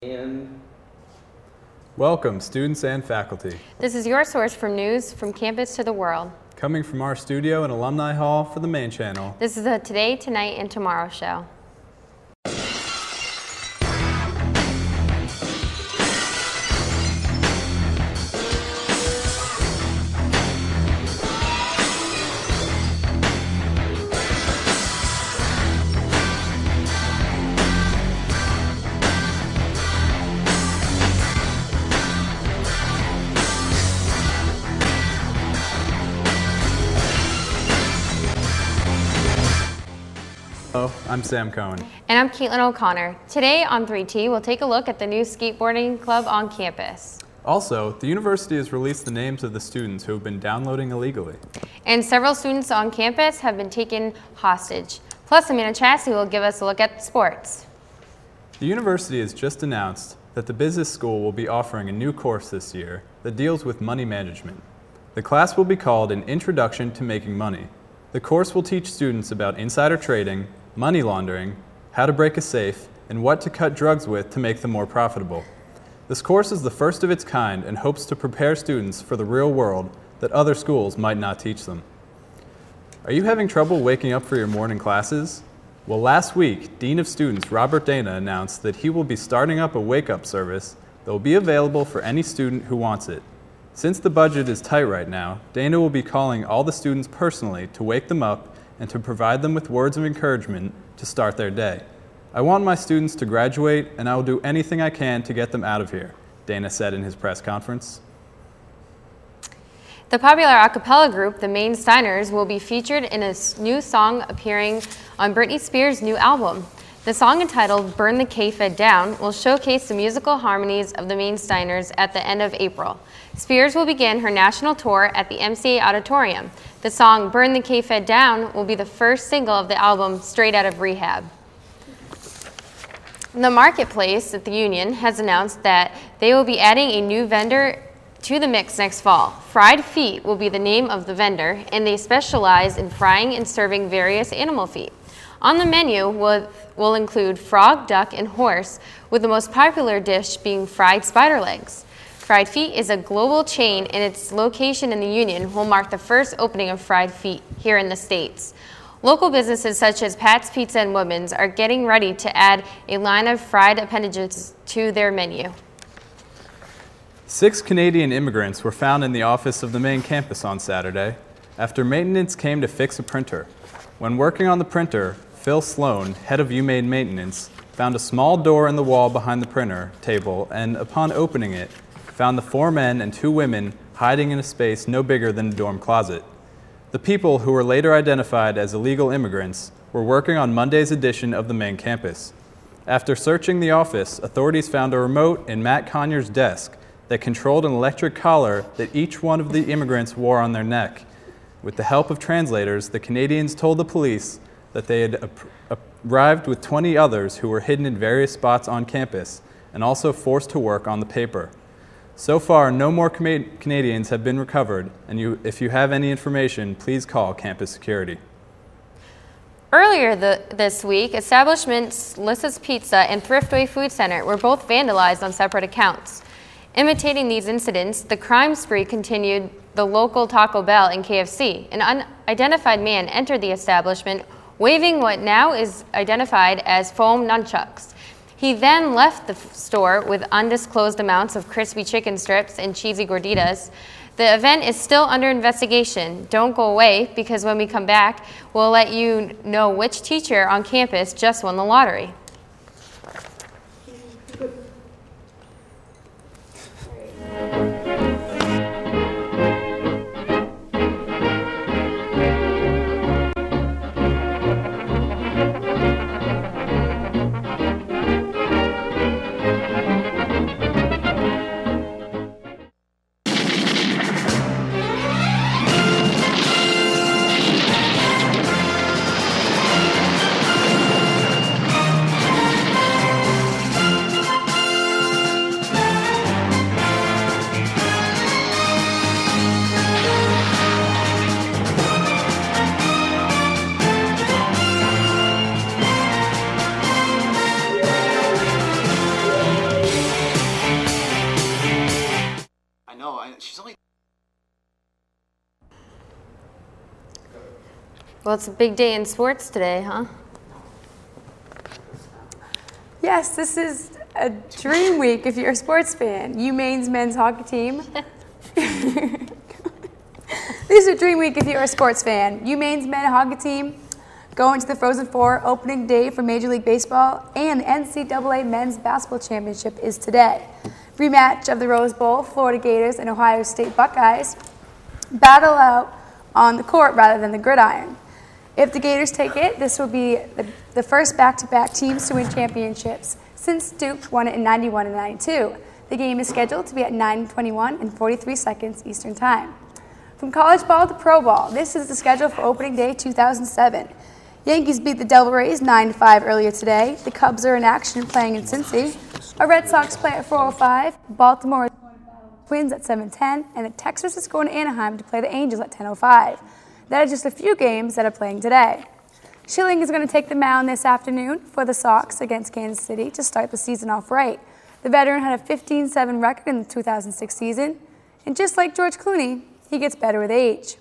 And welcome, students and faculty. This is your source for news from campus to the world. Coming from our studio in Alumni Hall for the main channel. This is the Today, Tonight, and Tomorrow show. Hello, I'm Sam Cohen. And I'm Caitlin O'Connor. Today on 3T, we'll take a look at the new skateboarding club on campus. Also, the university has released the names of the students who have been downloading illegally. And several students on campus have been taken hostage. Plus, Amanda Chassie will give us a look at sports. The university has just announced that the business school will be offering a new course this year that deals with money management. The class will be called an Introduction to Making Money. The course will teach students about insider trading, money laundering, how to break a safe, and what to cut drugs with to make them more profitable. This course is the first of its kind and hopes to prepare students for the real world that other schools might not teach them. Are you having trouble waking up for your morning classes? Well, last week, Dean of Students Robert Dana announced that he will be starting up a wake-up service that will be available for any student who wants it. Since the budget is tight right now, Dana will be calling all the students personally to wake them up and to provide them with words of encouragement to start their day. I want my students to graduate, and I will do anything I can to get them out of here, Dana said in his press conference. The popular a cappella group, the Maine Steiners, will be featured in a new song appearing on Britney Spears' new album. The song, entitled Burn the K-Fed Down, will showcase the musical harmonies of the Maine Steiners at the end of April. Spears will begin her national tour at the MCA Auditorium. The song Burn the K-Fed Down will be the first single of the album Straight Out of Rehab. The Marketplace at the Union has announced that they will be adding a new vendor to the mix next fall. Fried Feet will be the name of the vendor, and they specialize in frying and serving various animal feet. On the menu will include frog, duck, and horse, with the most popular dish being fried spider legs. Fried Feet is a global chain, and its location in the Union will mark the first opening of Fried Feet here in the States. Local businesses such as Pat's Pizza and Woodman's are getting ready to add a line of fried appendages to their menu. 6 Canadian immigrants were found in the office of the main campus on Saturday after maintenance came to fix a printer. When working on the printer, Phil Sloan, head of UMaine Maintenance, found a small door in the wall behind the printer table and, upon opening it, found the 4 men and 2 women hiding in a space no bigger than a dorm closet. The people, who were later identified as illegal immigrants, were working on Monday's edition of the main campus. After searching the office, authorities found a remote in Matt Conyers' desk that controlled an electric collar that each one of the immigrants wore on their neck. With the help of translators, the Canadians told the police that they had arrived with 20 others who were hidden in various spots on campus and also forced to work on the paper. So far, no more Canadians have been recovered, and if you have any information, please call campus security. Earlier this week, establishments Lissa's Pizza and Thriftway Food Center were both vandalized on separate accounts. Imitating these incidents, the crime spree continued the local Taco Bell and KFC. An unidentified man entered the establishment waving what now is identified as foam nunchucks. He then left the store with undisclosed amounts of crispy chicken strips and cheesy gorditas. The event is still under investigation. Don't go away, because when we come back, we'll let you know which teacher on campus just won the lottery. know. She's only... Well, it's a big day in sports today, huh? Yes, this is a dream week if you're a sports fan. UMaine's men's hockey team. This is a dream week if you're a sports fan. UMaine's men's hockey team going to the Frozen Four opening day for Major League Baseball, and the NCAA Men's Basketball Championship is today. Rematch of the Rose Bowl, Florida Gators and Ohio State Buckeyes battle out on the court rather than the gridiron. If the Gators take it, this will be the first back-to-back teams to win championships since Duke won it in 91 and 92. The game is scheduled to be at 9:21 and 43 seconds Eastern Time. From college ball to pro ball, this is the schedule for opening day 2007. Yankees beat the Devil Rays 9-5 earlier today. The Cubs are in action playing in Cincy. Our Red Sox play at 4:05. Baltimore is going to battle the Twins at 7:10, and the Texas is going to Anaheim to play the Angels at 10:05. That is just a few games that are playing today. Schilling is going to take the mound this afternoon for the Sox against Kansas City to start the season off right. The veteran had a 15-7 record in the 2006 season, and just like George Clooney, he gets better with age.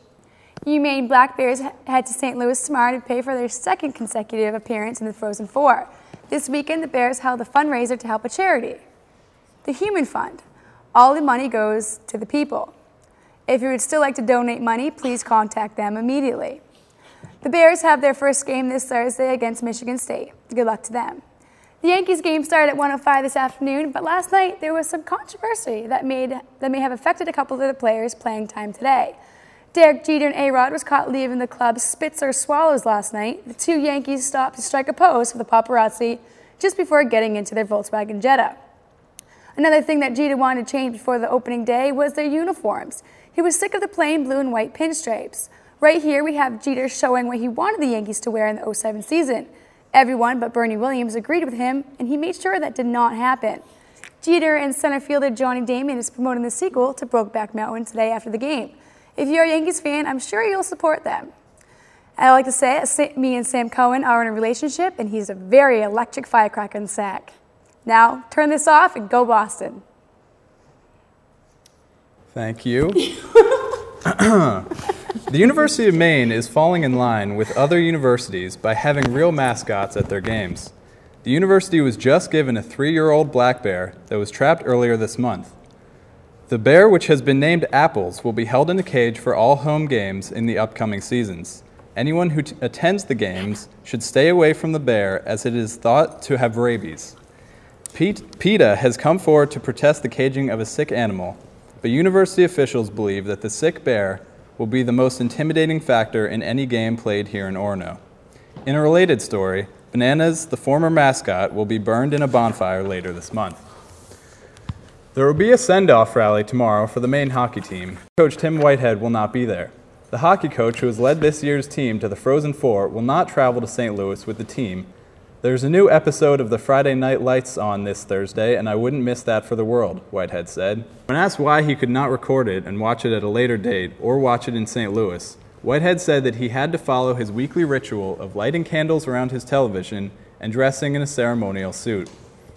UMaine Black Bears head to St. Louis tomorrow to pay for their second consecutive appearance in the Frozen Four. This weekend, the Bears held a fundraiser to help a charity, the Human Fund. All the money goes to the people. If you would still like to donate money, please contact them immediately. The Bears have their first game this Thursday against Michigan State. Good luck to them. The Yankees game started at 1:05 this afternoon, but last night there was some controversy that may have affected a couple of the players' playing time today. Derek Jeter and A-Rod was caught leaving the club Spitzer Swallows last night. The two Yankees stopped to strike a pose for the paparazzi just before getting into their Volkswagen Jetta. Another thing that Jeter wanted to change before the opening day was their uniforms. He was sick of the plain blue and white pinstripes. Right here we have Jeter showing what he wanted the Yankees to wear in the 2007 season. Everyone but Bernie Williams agreed with him, and he made sure that did not happen. Jeter and center fielder Johnny Damon is promoting the sequel to Brokeback Mountain today after the game. If you're a Yankees fan, I'm sure you'll support them. I like to say me and Sam Cohen are in a relationship, and he's a very electric firecracker in the sack. Now, turn this off and go Boston. Thank you. The University of Maine is falling in line with other universities by having real mascots at their games. The university was just given a 3-year-old black bear that was trapped earlier this month. The bear, which has been named Apples, will be held in a cage for all home games in the upcoming seasons. Anyone who attends the games should stay away from the bear, as it is thought to have rabies. PETA has come forward to protest the caging of a sick animal, but university officials believe that the sick bear will be the most intimidating factor in any game played here in Orono. In a related story, Bananas, the former mascot, will be burned in a bonfire later this month. There will be a send-off rally tomorrow for the Maine hockey team. Coach Tim Whitehead will not be there. The hockey coach who has led this year's team to the Frozen Four will not travel to St. Louis with the team. There's a new episode of the Friday Night Lights on this Thursday, and I wouldn't miss that for the world, Whitehead said. When asked why he could not record it and watch it at a later date or watch it in St. Louis, Whitehead said that he had to follow his weekly ritual of lighting candles around his television and dressing in a ceremonial suit.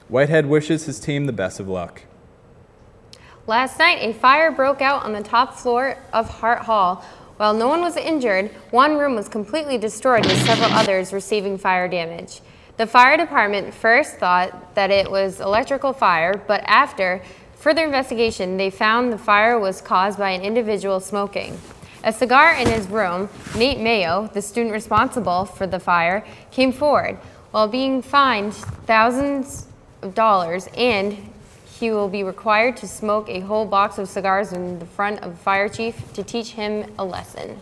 Whitehead wishes his team the best of luck. Last night, a fire broke out on the top floor of Hart Hall. While no one was injured, one room was completely destroyed with several others receiving fire damage. The fire department first thought that it was electrical fire, but after further investigation, they found the fire was caused by an individual smoking a cigar in his room. Nate Mayo, the student responsible for the fire, came forward while being fined thousands of dollars, and he will be required to smoke a whole box of cigars in the front of the fire chief to teach him a lesson.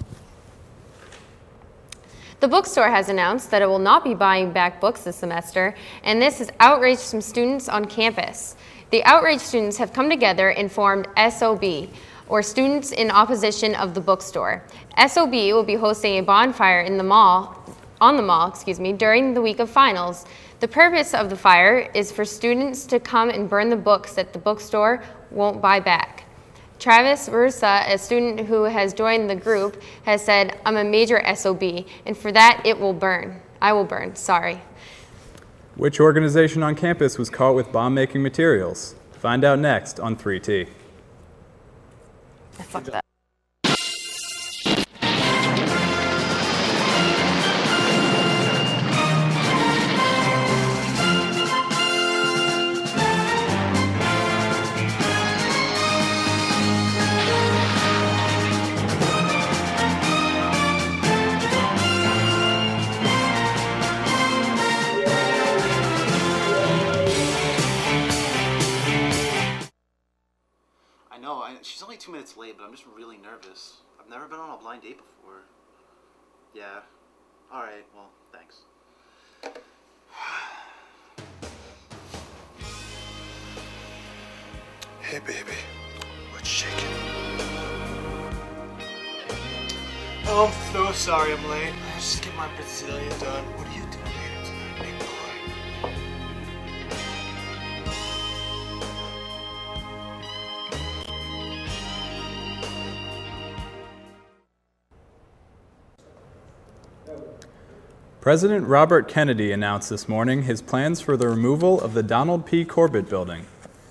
The bookstore has announced that it will not be buying back books this semester, and this has outraged some students on campus. The outraged students have come together and formed SOB, or Students in Opposition of the Bookstore. SOB will be hosting a bonfire in the mall, during the week of finals. The purpose of the fire is for students to come and burn the books that the bookstore won't buy back. Travis Rusa, a student who has joined the group, has said, "I'm a major SOB, and for that it will burn. I will burn, sorry." Which organization on campus was caught with bomb-making materials? Find out next on 3T. Fuck that. I know, she's only 2 minutes late, but I'm just really nervous. I've never been on a blind date before. Yeah. Alright, well, thanks. Hey, baby. What's shaking? Oh, I'm so sorry I'm late. I was just getting my Brazilian done. What are you doing later tonight, big boy? President Robert Kennedy announced this morning his plans for the removal of the Donald P. Corbett Building.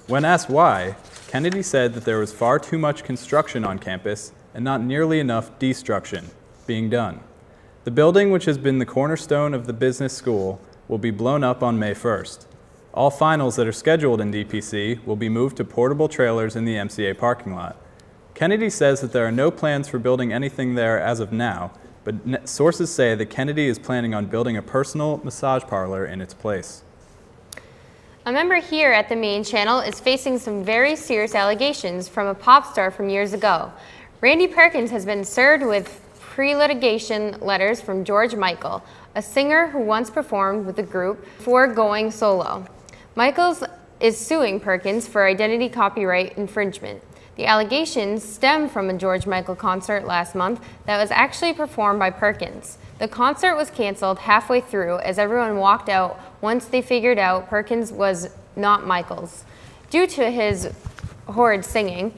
When asked why, Kennedy said that there was far too much construction on campus and not nearly enough destruction being done. The building, which has been the cornerstone of the business school, will be blown up on May 1st. All finals that are scheduled in DPC will be moved to portable trailers in the MCA parking lot. Kennedy says that there are no plans for building anything there as of now, but sources say that Kennedy is planning on building a personal massage parlor in its place. A member here at the main channel is facing some very serious allegations from a pop star from years ago. Randy Perkins has been served with pre-litigation letters from George Michael, a singer who once performed with the group before going solo. Michaels is suing Perkins for identity copyright infringement. The allegations stem from a George Michael concert last month that was actually performed by Perkins. The concert was canceled halfway through as everyone walked out once they figured out Perkins was not Michaels. Due to his horrid singing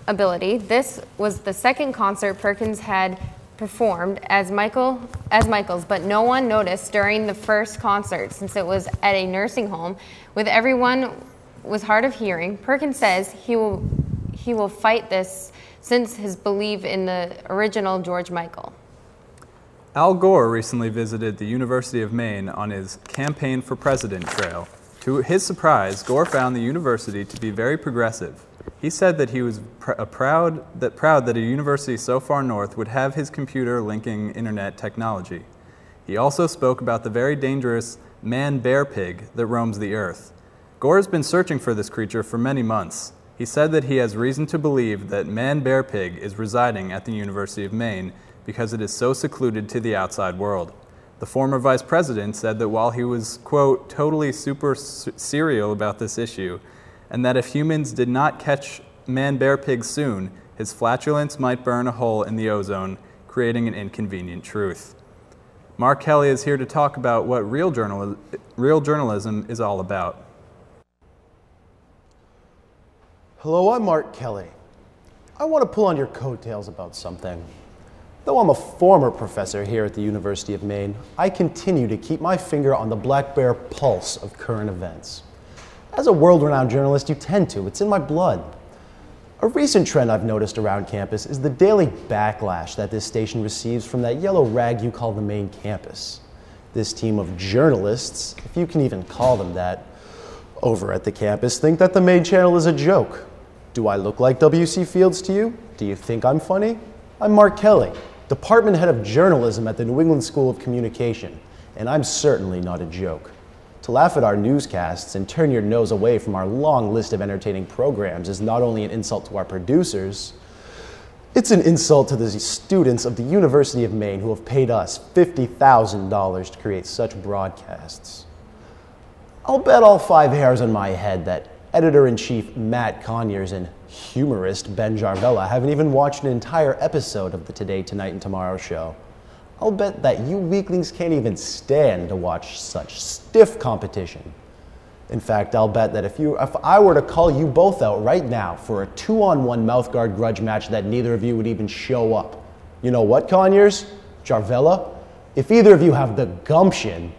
ability, this was the second concert Perkins had performed as Michaels, but no one noticed during the first concert since it was at a nursing home with everyone was hard of hearing. Perkins says he will fight this since his belief in the original George Michael. Al Gore recently visited the University of Maine on his Campaign for President trail. To his surprise, Gore found the university to be very progressive. He said that he was proud that a university so far north would have his computer linking internet technology. He also spoke about the very dangerous man-bear pig that roams the earth. Gore has been searching for this creature for many months. He said that he has reason to believe that man-bear pig is residing at the University of Maine because it is so secluded to the outside world. The former vice president said that while he was, quote, totally super serial about this issue, and that if humans did not catch man-bear pig soon, his flatulence might burn a hole in the ozone, creating an inconvenient truth. Mark Kelly is here to talk about what real journalism is all about. Hello, I'm Mark Kelly. I want to pull on your coattails about something. Though I'm a former professor here at the University of Maine, I continue to keep my finger on the black bear pulse of current events. As a world-renowned journalist, you tend to. It's in my blood. A recent trend I've noticed around campus is the daily backlash that this station receives from that yellow rag you call the main campus. This team of journalists, if you can even call them that, over at the campus think that the main channel is a joke. Do I look like W.C. Fields to you? Do you think I'm funny? I'm Mark Kelly, Department Head of Journalism at the New England School of Communication, and I'm certainly not a joke. To laugh at our newscasts and turn your nose away from our long list of entertaining programs is not only an insult to our producers, it's an insult to the students of the University of Maine who have paid us $50,000 to create such broadcasts. I'll bet all 5 hairs on my head that Editor-in-Chief Matt Conyers and humorist Ben Jarvella haven't even watched an entire episode of the Today, Tonight, and Tomorrow show. I'll bet that you weaklings can't even stand to watch such stiff competition. In fact, I'll bet that if I were to call you both out right now for a 2-on-1 mouthguard grudge match that neither of you would even show up. You know what, Conyers? Jarvella? If either of you have the gumption,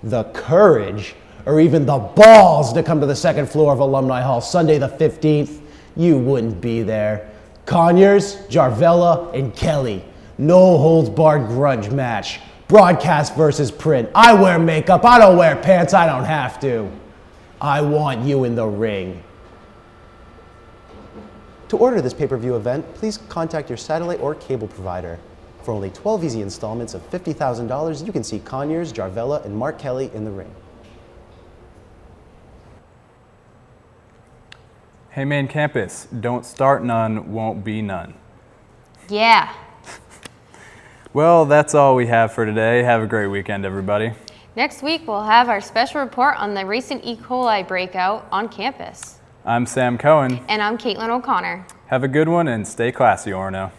the courage, or even the balls to come to the second floor of Alumni Hall Sunday the 15th, you wouldn't be there. Conyers, Jarvella, and Kelly. No holds barred grudge match. Broadcast versus print. I wear makeup. I don't wear pants. I don't have to. I want you in the ring. To order this pay-per-view event, please contact your satellite or cable provider. For only 12 easy installments of $50,000, you can see Conyers, Jarvella, and Mark Kelly in the ring. Hey, main campus, don't start none, won't be none. Yeah. Well, that's all we have for today. Have a great weekend, everybody. Next week, we'll have our special report on the recent E. coli breakout on campus. I'm Sam Cohen. And I'm Caitlin O'Connor. Have a good one and stay classy, Orono.